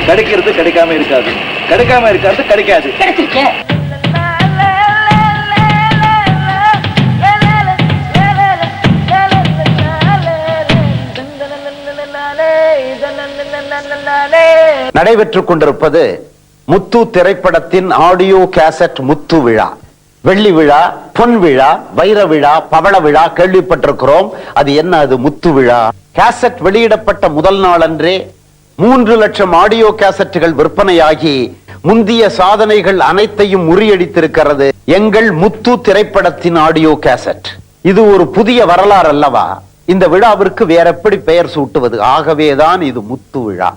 கிடைக்கிறது கிடைக்காம இருக்காது, கிடைக்காம இருக்காது கிடைக்காது. நடைபெற்றுக் கொண்டிருப்பது முத்து திரைப்படத்தின் ஆடியோ கேசட் முத்து விழா. வெள்ளி விழா, பொன் விழா, வைர விழா, பவள விழா கேள்விப்பட்டிருக்கிறோம். அது என்ன? அது முத்து விழா. கேசட் வெளியிடப்பட்ட முதல் நாள் அன்றே 3 லட்சம் ஆடியோ கேசட்டுகள் விற்பனையாகி முந்திய சாதனைகள் அனைத்தையும் முறியடித்திருக்கிறது எங்கள் முத்து திரைப்படத்தின் ஆடியோ கேசட். இது ஒரு புதிய வரலாறு அல்லவா? இந்த விழாவிற்கு வேற எப்படி பெயர் சூட்டுவது? ஆகவேதான் இது முத்து விழா.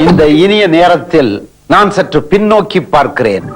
இந்த இனிய நேரத்தில் நான் சற்று பின்னோக்கி பார்க்கிறேன்.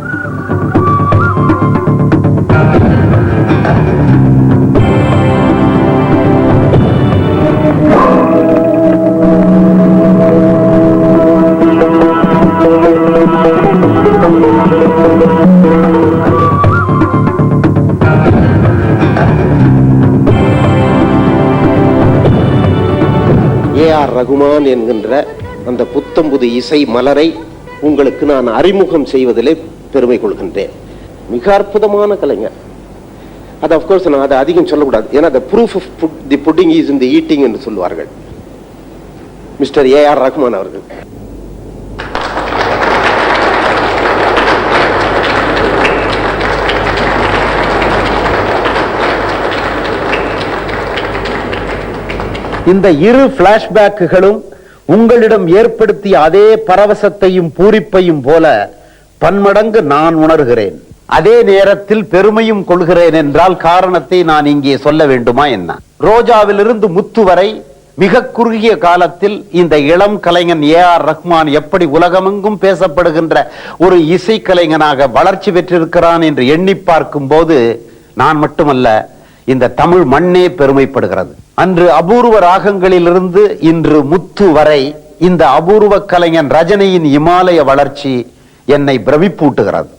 ஏ.ஆர். ரகுமான் என்கின்ற அந்த புத்தம்புது இசை மலரை உங்களுக்கு நான் அறிமுகம் செய்வதிலே பெருமை கொள்கின்றேன். மிக அற்புதமான கலைஞர். அது அப்கோர்ஸ் நான் அதை அதிகம் சொல்லக்கூடாது, ஏன்னா the proof of the pudding is in the eating என்று சொல்வார்கள். Mister A.R.. ரகுமான் அவர்கள். இந்த இரு பிளாஷ்பேக்குகளும் உங்களிடம் ஏற்படுத்திய அதே பரவசத்தையும் பூரிப்பையும் போல பன்மடங்கு நான் உணர்கிறேன். அதே நேரத்தில் பெருமையும் கொள்கிறேன் என்றால் காரணத்தை நான் இங்கே சொல்ல வேண்டுமா என்ன? ரோஜாவிலிருந்து முத்து வரை மிக குறுகிய காலத்தில் இந்த இளம் கலைஞன் ஏ.ஆர். ரஹ்மான் எப்படி உலகமெங்கும் பேசப்படுகின்ற ஒரு இசை கலைஞனாக வளர்ச்சி பெற்றிருக்கிறான் என்று எண்ணி பார்க்கும் போது நான் மட்டுமல்ல, இந்த தமிழ் மண்ணே பெருமைப்படுகிறது. அன்று அபூர்வ ராகங்களிலிருந்து இன்று முத்து வரை இந்த அபூர்வ கலைஞன் ரஜினியின் இமாலய வளர்ச்சி என்னை பிரமிப்பூட்டுகிறது.